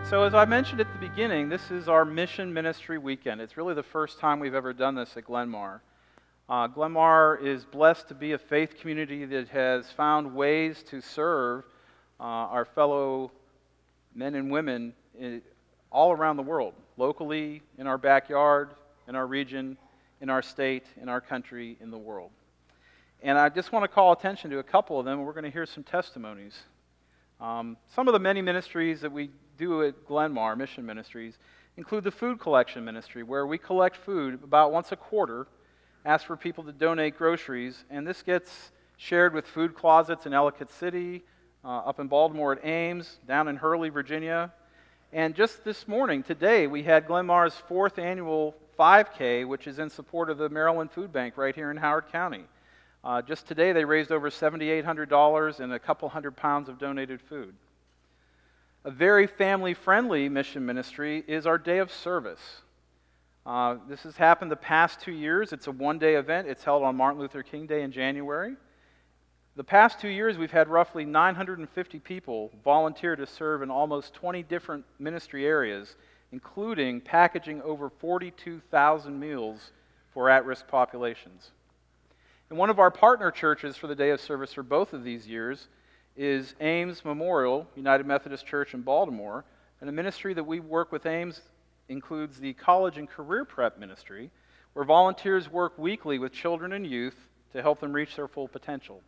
So as I mentioned at the beginning, this is our mission ministry weekend. It's really the first time we've ever done this at Glenmar. Glenmar is blessed to be a faith community that has found ways to serve our fellow men and women all around the world, locally, in our backyard, in our region, in our state, in our country, in the world. And I just want to call attention to a couple of them. We're going to hear some testimonies. Some of the many ministries that we do at Glenmar, mission ministries, include the food collection ministry, where we collect food about once a quarter, ask for people to donate groceries, and this gets shared with food closets in Ellicott City, up in Baltimore at Ames, down in Hurley, Virginia. And just this morning, today, we had Glenmar's 4th annual 5K, which is in support of the Maryland Food Bank right here in Howard County. Just today, they raised over $7,800 and a couple hundred pounds of donated food. A very family-friendly mission ministry is our Day of Service. This has happened the past 2 years. It's a one-day event. It's held on Martin Luther King Day in January. The past 2 years, we've had roughly 950 people volunteer to serve in almost 20 different ministry areas, including packaging over 42,000 meals for at-risk populations. And one of our partner churches for the Day of Service for both of these years is Ames Memorial United Methodist Church in Baltimore, and a ministry that we work with Ames includes the College and Career Prep Ministry, where volunteers work weekly with children and youth to help them reach their full potential.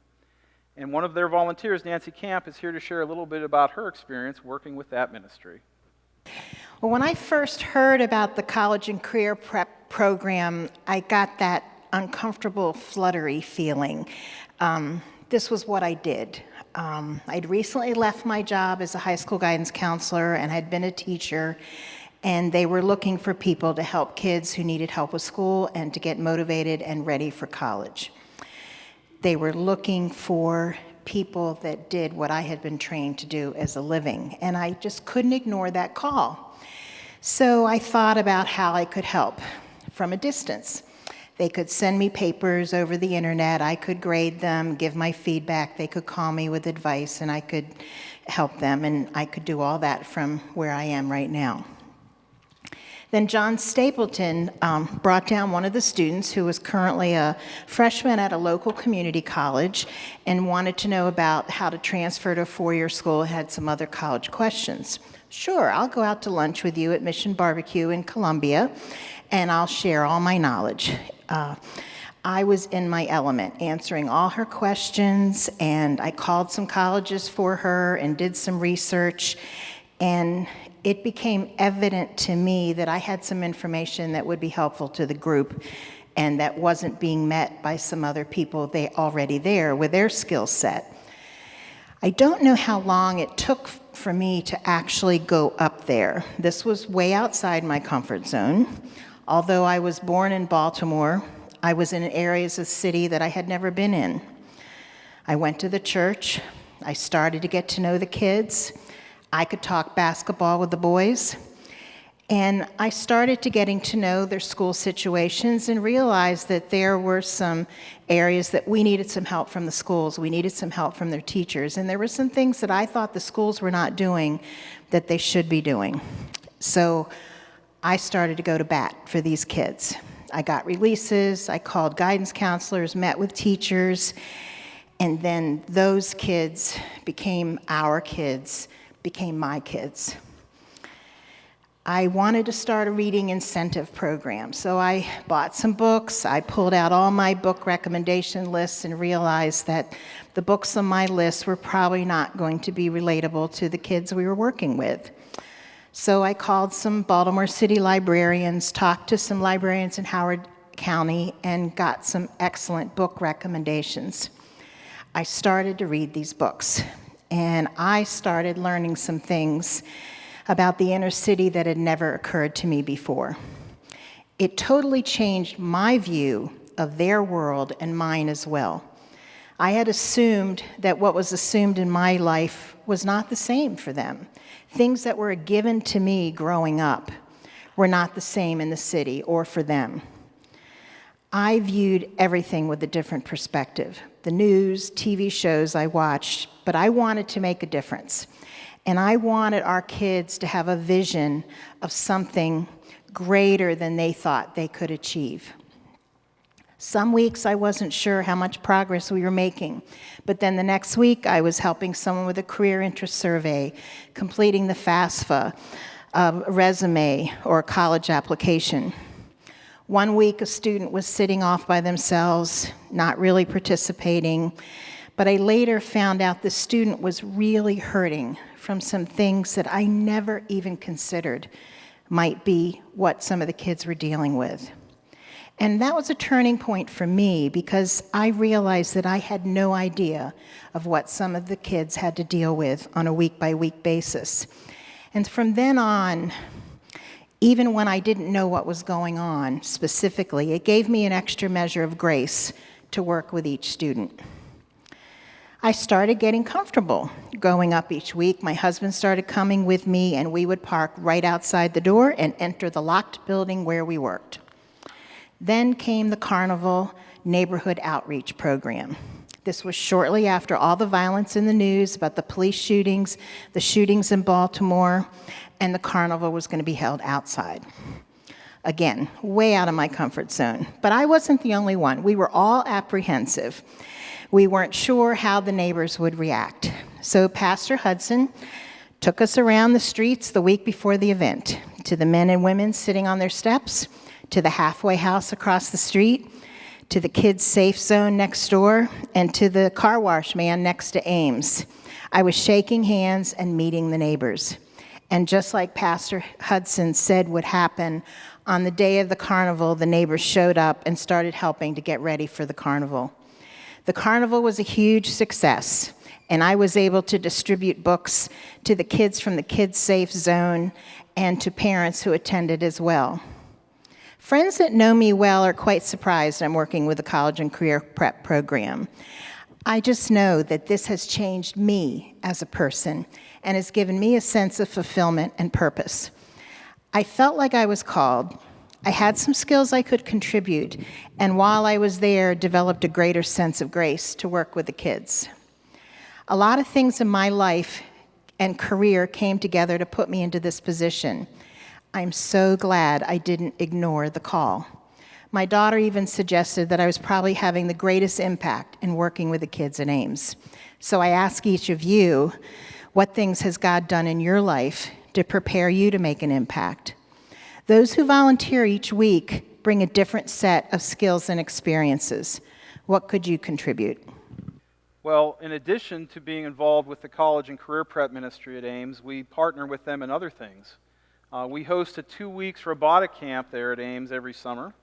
And one of their volunteers, Nancy Camp, is here to share a little bit about her experience working with that ministry. Well, when I first heard about the College and Career Prep program, I got that uncomfortable, fluttery feeling. This was what I did. I'd recently left my job as a high school guidance counselor and had been a teacher, and they were looking for people to help kids who needed help with school and to get motivated and ready for college. They were looking for people that did what I had been trained to do as a living, and I just couldn't ignore that call. So I thought about how I could help from a distance. They could send me papers over the internet, I could grade them, give my feedback, they could call me with advice, and I could help them, and I could do all that from where I am right now. Then John Stapleton brought down one of the students who was currently a freshman at a local community college and wanted to know about how to transfer to a four-year school, had some other college questions. Sure, I'll go out to lunch with you at Mission Barbecue in Columbia, and I'll share all my knowledge. I was in my element, answering all her questions, and I called some colleges for her and did some research, and it became evident to me that I had some information that would be helpful to the group and that wasn't being met by some other people already there with their skill set. I don't know how long it took for me to actually go up there. This was way outside my comfort zone. Although I was born in Baltimore, I was in areas of the city that I had never been in. I went to the church. I started to get to know the kids. I could talk basketball with the boys. And I started to getting to know their school situations and realized that there were some areas that we needed some help from the schools. We needed some help from their teachers. And there were some things that I thought the schools were not doing that they should be doing. So I started to go to bat for these kids. I got releases, I called guidance counselors, met with teachers, and then those kids became our kids, became my kids. I wanted to start a reading incentive program, so I bought some books, I pulled out all my book recommendation lists and realized that the books on my list were probably not going to be relatable to the kids we were working with. So I called some Baltimore City librarians, talked to some librarians in Howard County, and got some excellent book recommendations. I started to read these books, and I started learning some things about the inner city that had never occurred to me before. It totally changed my view of their world and mine as well. I had assumed that what was assumed in my life was not the same for them. Things that were given to me growing up were not the same in the city or for them. I viewed everything with a different perspective. The news, TV shows I watched, but I wanted to make a difference. And I wanted our kids to have a vision of something greater than they thought they could achieve. Some weeks I wasn't sure how much progress we were making, but then the next week I was helping someone with a career interest survey, completing the FAFSA, a resume, or a college application. One week a student was sitting off by themselves, not really participating, but I later found out the student was really hurting from some things that I never even considered might be what some of the kids were dealing with. And that was a turning point for me because I realized that I had no idea of what some of the kids had to deal with on a week-by-week basis. And from then on, even when I didn't know what was going on specifically, it gave me an extra measure of grace to work with each student. I started getting comfortable going up each week. My husband started coming with me, and we would park right outside the door and enter the locked building where we worked. Then came the Carnival Neighborhood Outreach Program. This was shortly after all the violence in the news about the police shootings, the shootings in Baltimore, and the carnival was going to be held outside. Again, way out of my comfort zone. But I wasn't the only one. We were all apprehensive. We weren't sure how the neighbors would react. So Pastor Hudson took us around the streets the week before the event, to the men and women sitting on their steps, to the halfway house across the street, to the kids' safe zone next door, and to the car wash man next to Ames. I was shaking hands and meeting the neighbors. And just like Pastor Hudson said would happen, on the day of the carnival, the neighbors showed up and started helping to get ready for the carnival. The carnival was a huge success, and I was able to distribute books to the kids from the kids' safe zone and to parents who attended as well. Friends that know me well are quite surprised I'm working with the college and career prep program. I just know that this has changed me as a person and has given me a sense of fulfillment and purpose. I felt like I was called. I had some skills I could contribute, and while I was there, developed a greater sense of grace to work with the kids. A lot of things in my life and career came together to put me into this position. I'm so glad I didn't ignore the call. My daughter even suggested that I was probably having the greatest impact in working with the kids at Ames. So I ask each of you, what things has God done in your life to prepare you to make an impact? Those who volunteer each week bring a different set of skills and experiences. What could you contribute? Well, in addition to being involved with the college and career prep ministry at Ames, we partner with them in other things. We host a 2 weeks robotic camp there at Ames every summer.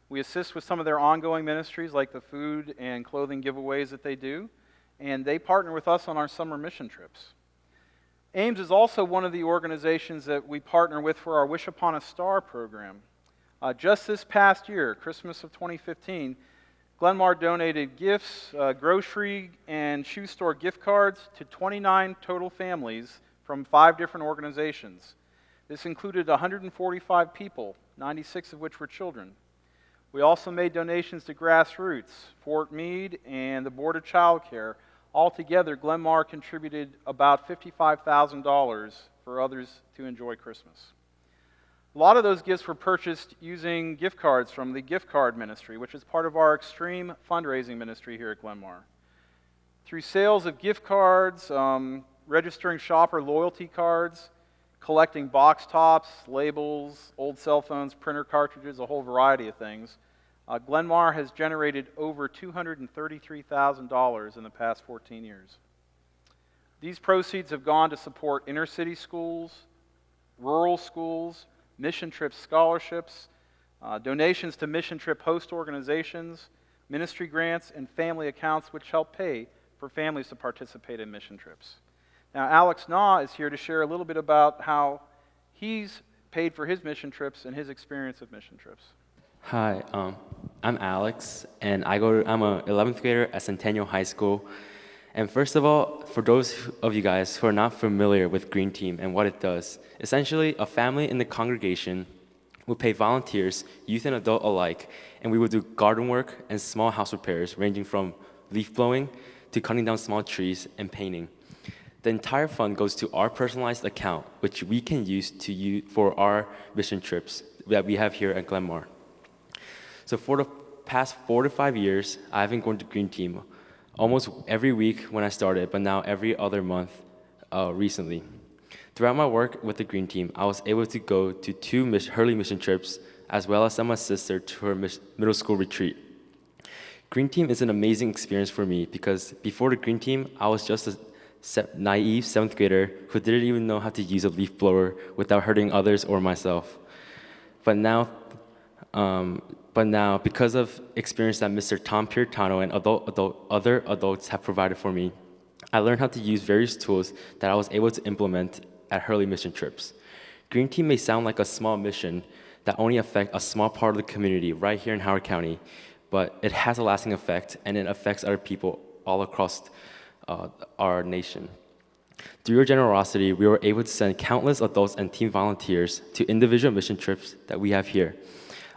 We assist with some of their ongoing ministries like the food and clothing giveaways that they do, and they partner with us on our summer mission trips. Ames is also one of the organizations that we partner with for our Wish Upon a Star program. Just this past year, Christmas of 2015, Glenmar donated gifts, grocery and shoe store gift cards to 29 total families from 5 different organizations. This included 145 people, 96 of which were children. We also made donations to Grassroots, Fort Meade, and the Board of Child Care. Altogether, Glenmar contributed about $55,000 for others to enjoy Christmas. A lot of those gifts were purchased using gift cards from the gift card ministry, which is part of our extreme fundraising ministry here at Glenmar. Through sales of gift cards, registering shopper loyalty cards, collecting box tops, labels, old cell phones, printer cartridges, a whole variety of things, Glenmar has generated over $233,000 in the past 14 years. These proceeds have gone to support inner city schools, rural schools, mission trip scholarships, donations to mission trip host organizations, ministry grants, and family accounts which help pay for families to participate in mission trips. Now, Alex Naw is here to share a little bit about how he's paid for his mission trips and his experience of mission trips. Hi, I'm Alex, and I'm an 11th grader at Centennial High School. And first of all, for those of you guys who are not familiar with Green Team and what it does, essentially a family in the congregation We pay volunteers, youth and adult alike, and we would do garden work and small house repairs ranging from leaf blowing to cutting down small trees and painting. The entire fund goes to our personalized account, which we can use for our mission trips that we have here at Glenmar. So for the past 4 to 5 years, I've been going to Green Team almost every week when I started, but now every other month recently. Throughout my work with the Green Team, I was able to go to 2 Hurley mission trips, as well as send my sister to her middle school retreat. Green Team is an amazing experience for me because before the Green Team, I was just a naive 7th grader who didn't even know how to use a leaf blower without hurting others or myself. But now, because of experience that Mr. Tom Pirritano and other adults have provided for me, I learned how to use various tools that I was able to implement at Hurley mission trips. Green Team may sound like a small mission that only affects a small part of the community right here in Howard County, but it has a lasting effect, and it affects other people all across our nation. Through your generosity, we were able to send countless adults and team volunteers to individual mission trips that we have here.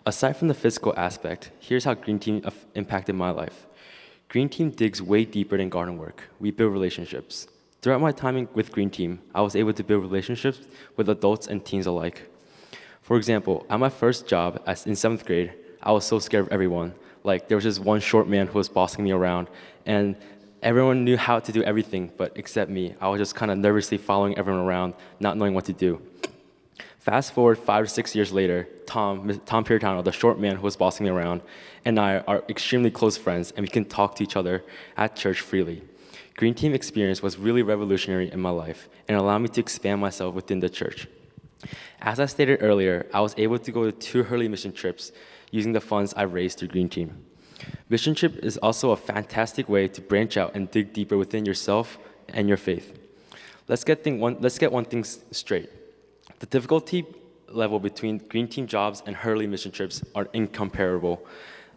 Aside from the physical aspect, here's how Green Team impacted my life. Green Team digs way deeper than garden work. We build relationships. Throughout my time with Green Team, I was able to build relationships with adults and teens alike. For example, at my first job in 7th grade, I was so scared of everyone. Like, there was just one short man who was bossing me around, and everyone knew how to do everything, but except me. I was just kind of nervously following everyone around, not knowing what to do. Fast forward 5 or 6 years later, Tom Pirritano, the short man who was bossing me around, and I are extremely close friends, and we can talk to each other at church freely. Green Team experience was really revolutionary in my life and allowed me to expand myself within the church. As I stated earlier, I was able to go to 2 Hurley mission trips using the funds I raised through Green Team. Mission trip is also a fantastic way to branch out and dig deeper within yourself and your faith. Let's get one thing straight. The difficulty level between Green Team jobs and Hurley mission trips are incomparable.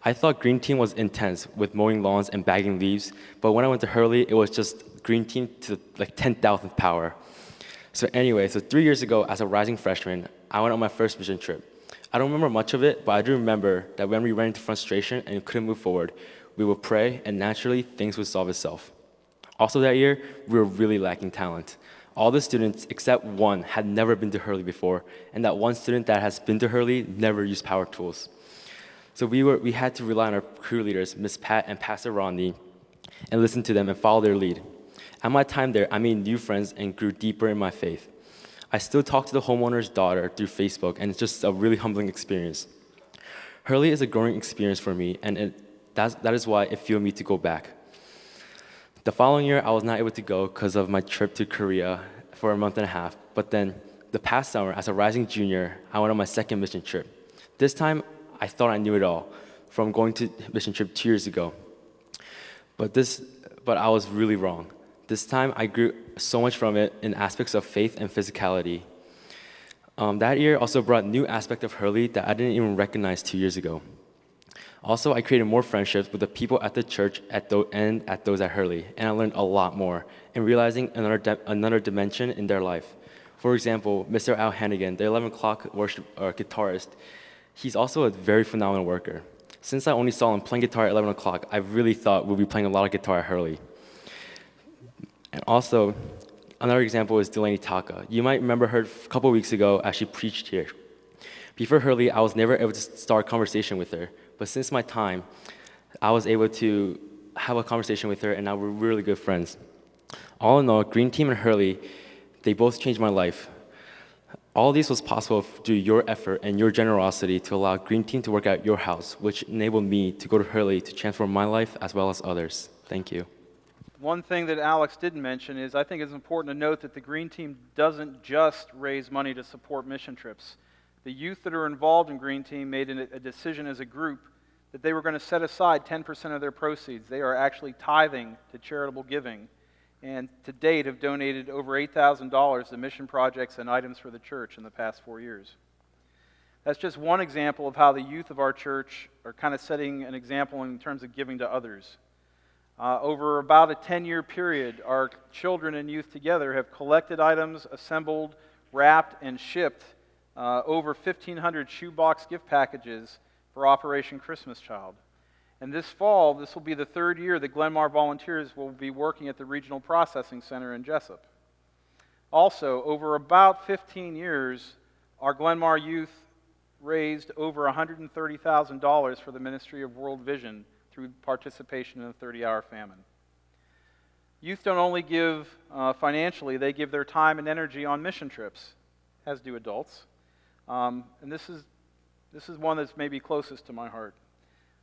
I thought Green Team was intense with mowing lawns and bagging leaves, but when I went to Hurley, it was just Green Team to like 10,000th power. So 3 years ago, as a rising freshman, I went on my first mission trip. I don't remember much of it, but I do remember that when we ran into frustration and couldn't move forward, we would pray, and naturally, things would solve itself. Also that year, we were really lacking talent. All the students, except one, had never been to Hurley before, and that one student that has been to Hurley never used power tools. So we had to rely on our crew leaders, Miss Pat and Pastor Rodney, and listen to them and follow their lead. At my time there, I made new friends and grew deeper in my faith. I still talk to the homeowner's daughter through Facebook, and it's just a really humbling experience. Hurley is a growing experience for me, and that is why it fueled me to go back. The following year, I was not able to go because of my trip to Korea for a month and a half, but then the past summer, as a rising junior, I went on my second mission trip. This time, I thought I knew it all from going to mission trip 2 years ago. But I was really wrong. This time, I grew so much from it in aspects of faith and physicality. That year also brought new aspect of Hurley that I didn't even recognize 2 years ago. Also, I created more friendships with the people at the church and at those at Hurley, and I learned a lot more in realizing another dimension in their life. For example, Mr. Al Hannigan, the 11 o'clock worship guitarist, he's also a very phenomenal worker. Since I only saw him playing guitar at 11 o'clock, I really thought we'd be playing a lot of guitar at Hurley. And also, another example is Delaney Taka. You might remember her a couple weeks ago as she preached here. Before Hurley, I was never able to start a conversation with her, but since my time, I was able to have a conversation with her, and now we're really good friends. All in all, Green Team and Hurley, they both changed my life. All this was possible through your effort and your generosity to allow Green Team to work at your house, which enabled me to go to Hurley to transform my life as well as others. Thank you. One thing that Alex didn't mention is I think it's important to note that the Green Team doesn't just raise money to support mission trips. The youth that are involved in Green Team made a decision as a group that they were going to set aside 10% of their proceeds. They are actually tithing to charitable giving, and to date have donated over $8,000 to mission projects and items for the church in the past 4 years. That's just one example of how the youth of our church are kind of setting an example in terms of giving to others. Over about a 10-year period, our children and youth together have collected items, assembled, wrapped, and shipped over 1,500 shoebox gift packages for Operation Christmas Child. And this fall, this will be the third year that Glenmar volunteers will be working at the Regional Processing Center in Jessup. Also, over about 15 years, our Glenmar youth raised over $130,000 for the Ministry of World Vision through participation in the 30-hour famine. Youth don't only give financially, they give their time and energy on mission trips, as do adults. And this is one that's maybe closest to my heart.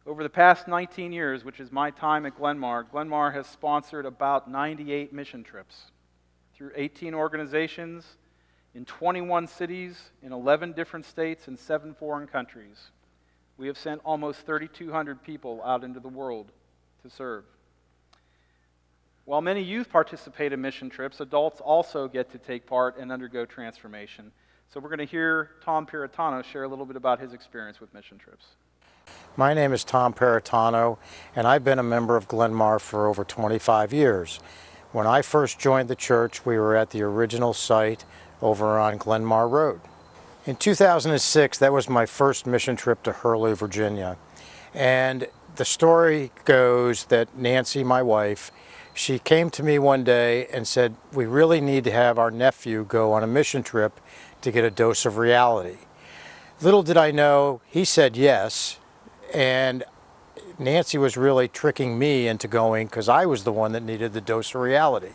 Over the past 19 years, which is my time at Glenmar, Glenmar has sponsored about 98 mission trips through 18 organizations in 21 cities, in 11 different states, and 7 foreign countries. We have sent almost 3,200 people out into the world to serve. While many youth participate in mission trips, adults also get to take part and undergo transformation. So we're going to hear Tom Pirritano share a little bit about his experience with mission trips. My name is Tom Pirritano, and I've been a member of Glenmar for over 25 years. When I first joined the church, we were at the original site over on Glenmar Road. In 2006, that was my first mission trip to Hurley, Virginia. And the story goes that Nancy, my wife, she came to me one day and said, we really need to have our nephew go on a mission trip to get a dose of reality. Little did I know, he said yes. And Nancy was really tricking me into going because I was the one that needed the dose of reality.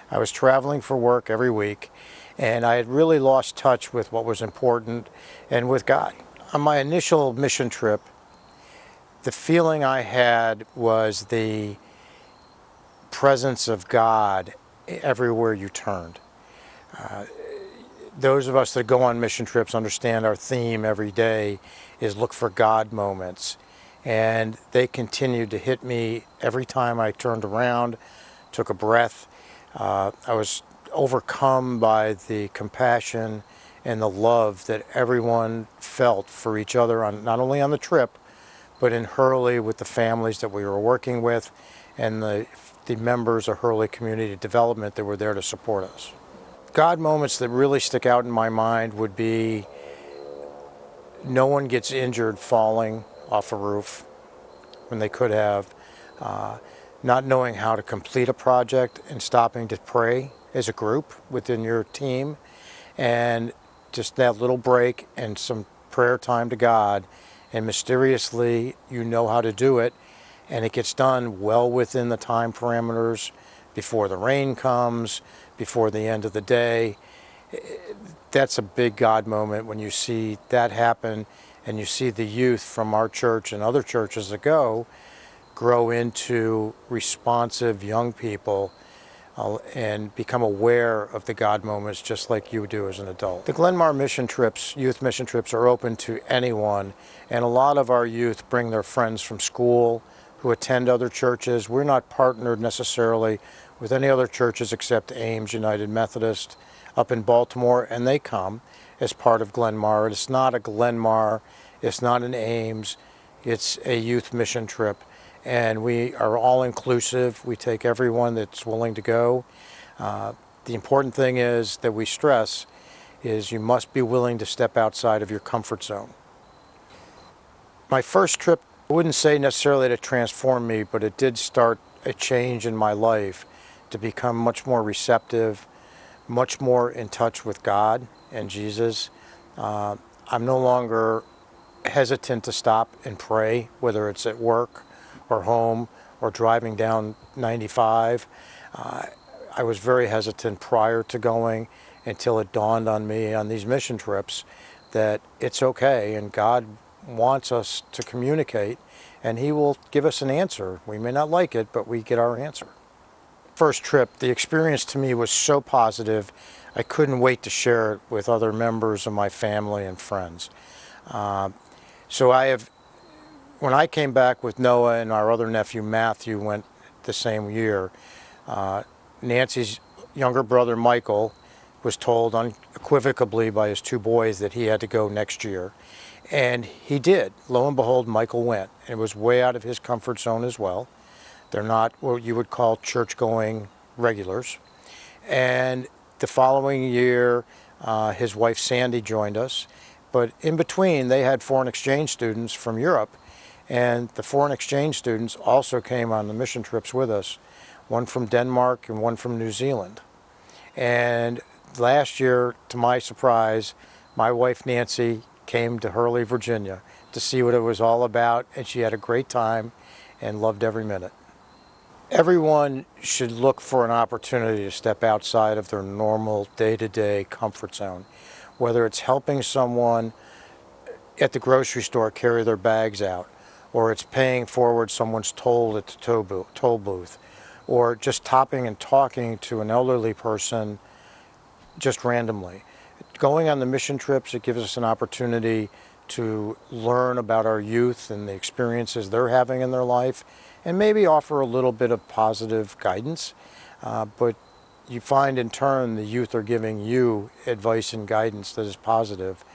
I was traveling for work every week, and I had really lost touch with what was important and with God. On my initial mission trip, the feeling I had was the presence of God everywhere you turned. Those of us that go on mission trips understand our theme every day is look for God moments. And they continued to hit me every time I turned around, took a breath. I was overcome by the compassion and the love that everyone felt for each other, not only on the trip, but in Hurley with the families that we were working with and the members of Hurley Community Development that were there to support us. God moments that really stick out in my mind would be no one gets injured falling off a roof when they could have, not knowing how to complete a project and stopping to pray as a group within your team, and just that little break and some prayer time to God, and mysteriously you know how to do it, and it gets done well within the time parameters, before the rain comes, before the end of the day. That's a big God moment when you see that happen, and you see the youth from our church and other churches that grow into responsive young people and become aware of the God moments just like you do as an adult. The Glenmar mission trips, youth mission trips, are open to anyone, and a lot of our youth bring their friends from school who attend other churches. We're not partnered necessarily with any other churches except Ames United Methodist up in Baltimore, and they come as part of Glenmar. It's not a Glenmar, it's not an Ames, it's a youth mission trip. And we are all inclusive. We take everyone that's willing to go. The important thing is that we stress is you must be willing to step outside of your comfort zone. My first trip, I wouldn't say necessarily to transform me, but it did start a change in my life to become much more receptive, much more in touch with God and Jesus. I'm no longer hesitant to stop and pray, whether it's at work or home or driving down 95. I was very hesitant prior to going until it dawned on me on these mission trips that it's okay and God wants us to communicate and He will give us an answer. We may not like it, but we get our answer. First trip, the experience to me was so positive, I couldn't wait to share it with other members of my family and friends. When I came back with Noah and our other nephew Matthew went the same year, Nancy's younger brother Michael was told unequivocally by his 2 boys that he had to go next year. And he did. Lo and behold, Michael went. It was way out of his comfort zone as well. They're not what you would call church-going regulars. And the following year, His wife Sandy joined us. But in between, they had foreign exchange students from Europe, and the foreign exchange students also came on the mission trips with us, one from Denmark and one from New Zealand. And last year, to my surprise, my wife Nancy came to Hurley, Virginia to see what it was all about, and she had a great time and loved every minute. Everyone should look for an opportunity to step outside of their normal day-to-day comfort zone, whether it's helping someone at the grocery store carry their bags out, or it's paying forward someone's toll at the toll booth, or just stopping and talking to an elderly person just randomly. Going on the mission trips, it gives us an opportunity to learn about our youth and the experiences they're having in their life, and maybe offer a little bit of positive guidance. But you find in turn the youth are giving you advice and guidance that is positive,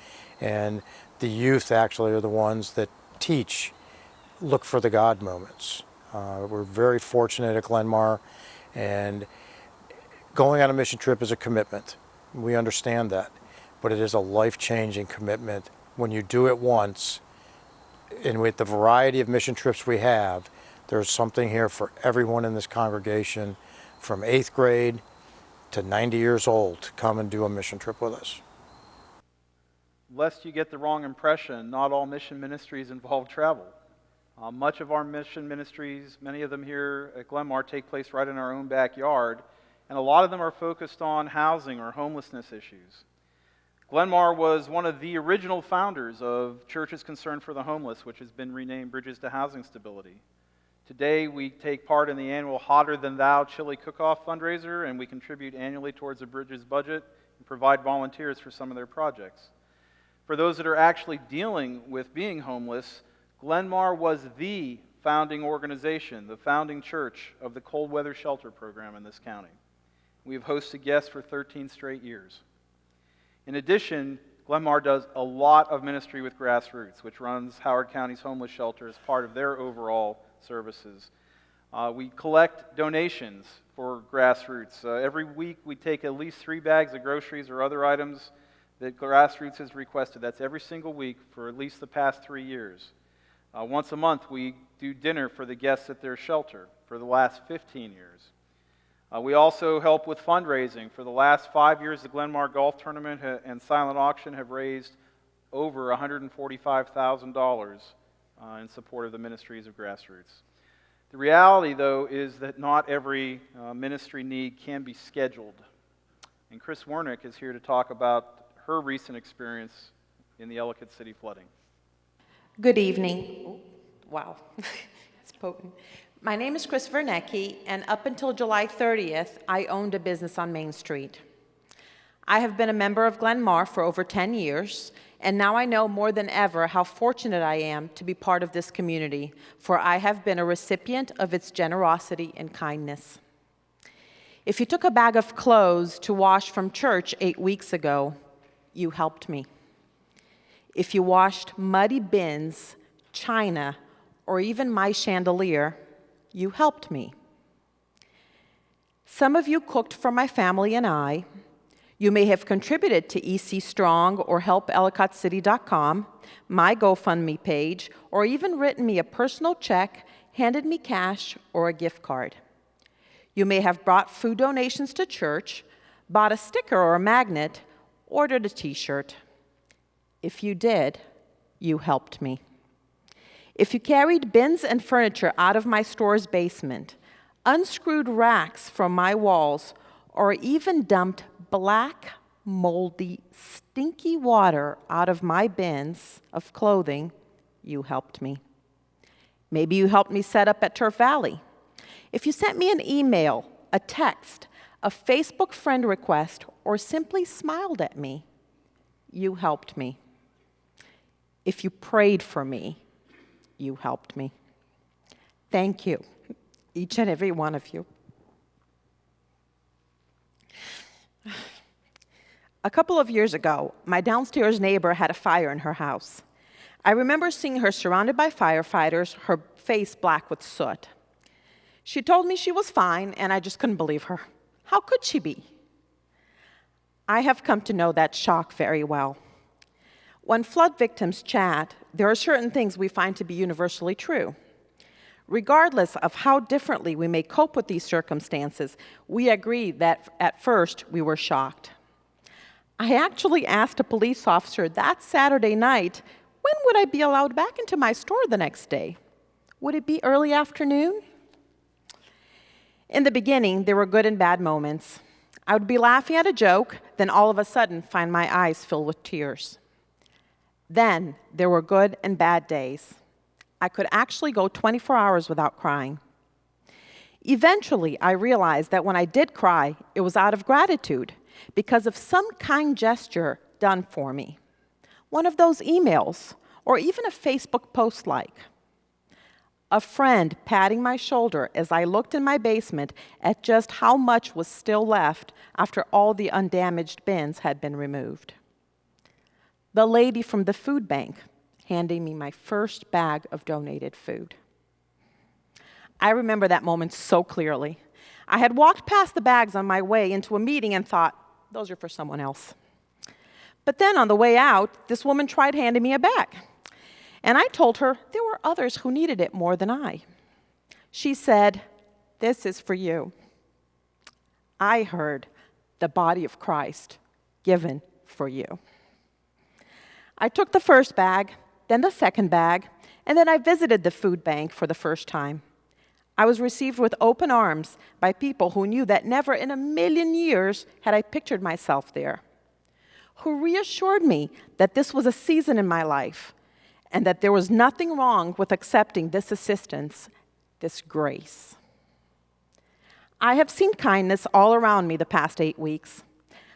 and the youth actually are the ones that teach, look for the God moments. We're very fortunate at Glenmar, and going on a mission trip is a commitment. We understand that, but it is a life-changing commitment. When you do it once, and with the variety of mission trips we have, there's something here for everyone in this congregation, from 8th grade to 90 years old, to come and do a mission trip with us. Lest you get the wrong impression, not all mission ministries involve travel. Much of our mission ministries, many of them here at Glenmar, take place right in our own backyard, and a lot of them are focused on housing or homelessness issues. Glenmar was one of the original founders of Churches Concerned for the Homeless, which has been renamed Bridges to Housing Stability. Today, we take part in the annual Hotter Than Thou Chili Cook-Off fundraiser, and we contribute annually towards the Bridges budget and provide volunteers for some of their projects. For those that are actually dealing with being homeless, Glenmar was the founding organization, the founding church of the cold weather shelter program in this county. We have hosted guests for 13 straight years. In addition, Glenmar does a lot of ministry with Grassroots, which runs Howard County's homeless shelter as part of their overall services. We collect donations for Grassroots. Every week we take at least 3 bags of groceries or other items that Grassroots has requested. That's every single week for at least the past 3 years. Once a month we do dinner for the guests at their shelter for the last 15 years. We also help with fundraising. For the last 5 years, the Glenmar Golf Tournament and Silent Auction have raised over $145,000 in support of the ministries of Grassroots. The reality, though, is that not every ministry need can be scheduled. And Cris Werneck is here to talk about her recent experience in the Ellicott City flooding. Good evening. Oh, wow, it's potent. My name is Cris Werneck, and up until July 30th, I owned a business on Main Street. I have been a member of Glenmar for over 10 years, and now I know more than ever how fortunate I am to be part of this community, for I have been a recipient of its generosity and kindness. If you took a bag of clothes to wash from church 8 weeks ago, you helped me. If you washed muddy bins, china, or even my chandelier, you helped me. Some of you cooked for my family and I. You may have contributed to EC Strong or HelpEllicottCity.com, my GoFundMe page, or even written me a personal check, handed me cash, or a gift card. You may have brought food donations to church, bought a sticker or a magnet, ordered a t-shirt. If you did, you helped me. If you carried bins and furniture out of my store's basement, unscrewed racks from my walls, or even dumped black, moldy, stinky water out of my bins of clothing, you helped me. Maybe you helped me set up at Turf Valley. If you sent me an email, a text, a Facebook friend request, or simply smiled at me, you helped me. If you prayed for me, you helped me. Thank you, each and every one of you. A couple of years ago, my downstairs neighbor had a fire in her house. I remember seeing her surrounded by firefighters, her face black with soot. She told me she was fine, and I just couldn't believe her. How could she be? I have come to know that shock very well. When flood victims chat, there are certain things we find to be universally true. Regardless of how differently we may cope with these circumstances, we agree that at first we were shocked. I actually asked a police officer that Saturday night, when would I be allowed back into my store the next day? Would it be early afternoon? In the beginning, there were good and bad moments. I would be laughing at a joke, then all of a sudden find my eyes fill with tears. Then there were good and bad days. I could actually go 24 hours without crying. Eventually, I realized that when I did cry, it was out of gratitude because of some kind gesture done for me. One of those emails, or even a Facebook post like. A friend patting my shoulder as I looked in my basement at just how much was still left after all the undamaged bins had been removed. The lady from the food bank handing me my first bag of donated food. I remember that moment so clearly. I had walked past the bags on my way into a meeting and thought, those are for someone else. But then on the way out, this woman tried handing me a bag. And I told her there were others who needed it more than I. She said, "This is for you." I heard the body of Christ given for you. I took the first bag, then the second bag, and then I visited the food bank for the first time. I was received with open arms by people who knew that never in a million years had I pictured myself there, who reassured me that this was a season in my life and that there was nothing wrong with accepting this assistance, this grace. I have seen kindness all around me the past 8 weeks.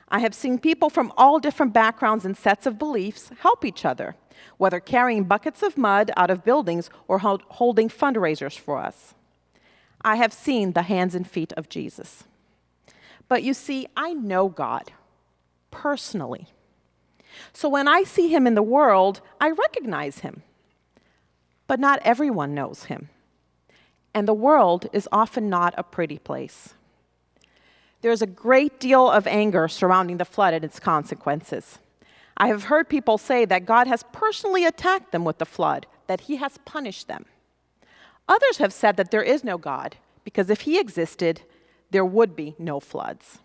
I have seen people from all different backgrounds and sets of beliefs help each other, whether carrying buckets of mud out of buildings or holding fundraisers for us. I have seen the hands and feet of Jesus. But you see, I know God personally. So when I see him in the world, I recognize him. But not everyone knows him. And the world is often not a pretty place. There's a great deal of anger surrounding the flood and its consequences. I have heard people say that God has personally attacked them with the flood, that he has punished them. Others have said that there is no God, because if he existed, there would be no floods.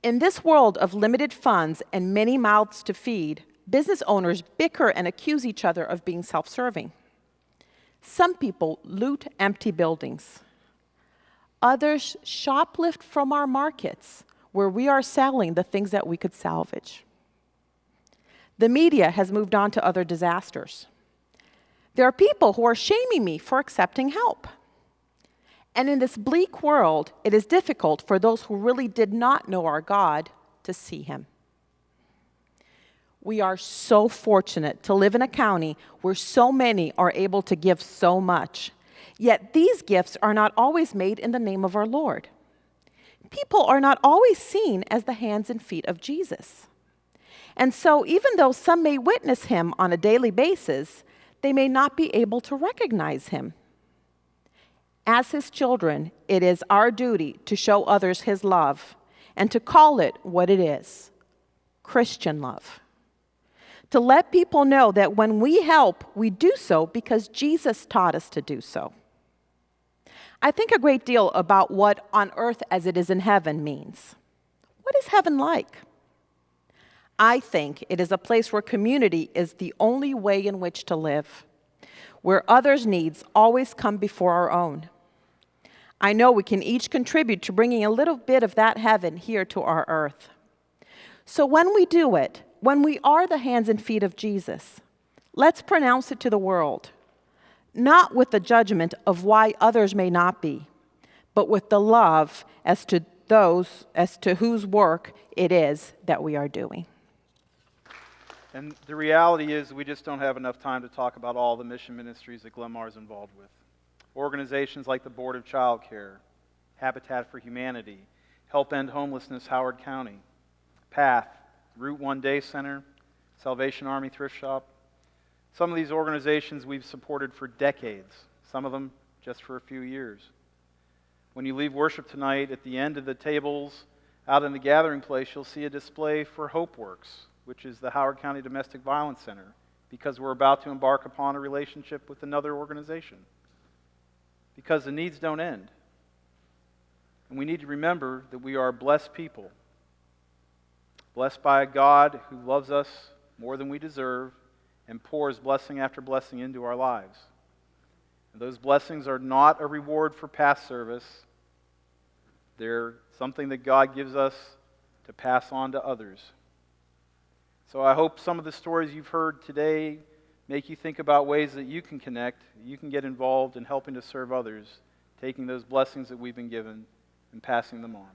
In this world of limited funds and many mouths to feed, business owners bicker and accuse each other of being self-serving. Some people loot empty buildings. Others shoplift from our markets where we are selling the things that we could salvage. The media has moved on to other disasters. There are people who are shaming me for accepting help. And in this bleak world, it is difficult for those who really did not know our God to see him. We are so fortunate to live in a county where so many are able to give so much. Yet these gifts are not always made in the name of our Lord. People are not always seen as the hands and feet of Jesus. And so even though some may witness him on a daily basis, they may not be able to recognize him. As his children, it is our duty to show others his love and to call it what it is, Christian love. To let people know that when we help, we do so because Jesus taught us to do so. I think a great deal about what on earth as it is in heaven means. What is heaven like? I think it is a place where community is the only way in which to live, where others' needs always come before our own. I know we can each contribute to bringing a little bit of that heaven here to our earth. So when we do it, when we are the hands and feet of Jesus, let's pronounce it to the world, not with the judgment of why others may not be, but with the love as to whose work it is that we are doing. And the reality is we just don't have enough time to talk about all the mission ministries that Glenmar is involved with. Organizations like the Board of Child Care, Habitat for Humanity, Help End Homelessness Howard County, PATH, Route 1 Day Center, Salvation Army Thrift Shop. Some of these organizations we've supported for decades, some of them just for a few years. When you leave worship tonight, at the end of the tables Out in the gathering place, you'll see a display for Hope Works, which is the Howard County Domestic Violence Center, because we're about to embark upon a relationship with another organization. Because the needs don't end. And we need to remember that we are blessed people, blessed by a God who loves us more than we deserve and pours blessing after blessing into our lives. And those blessings are not a reward for past service. They're something that God gives us to pass on to others. So I hope some of the stories you've heard today make you think about ways that you can connect, you can get involved in helping to serve others, taking those blessings that we've been given and passing them on.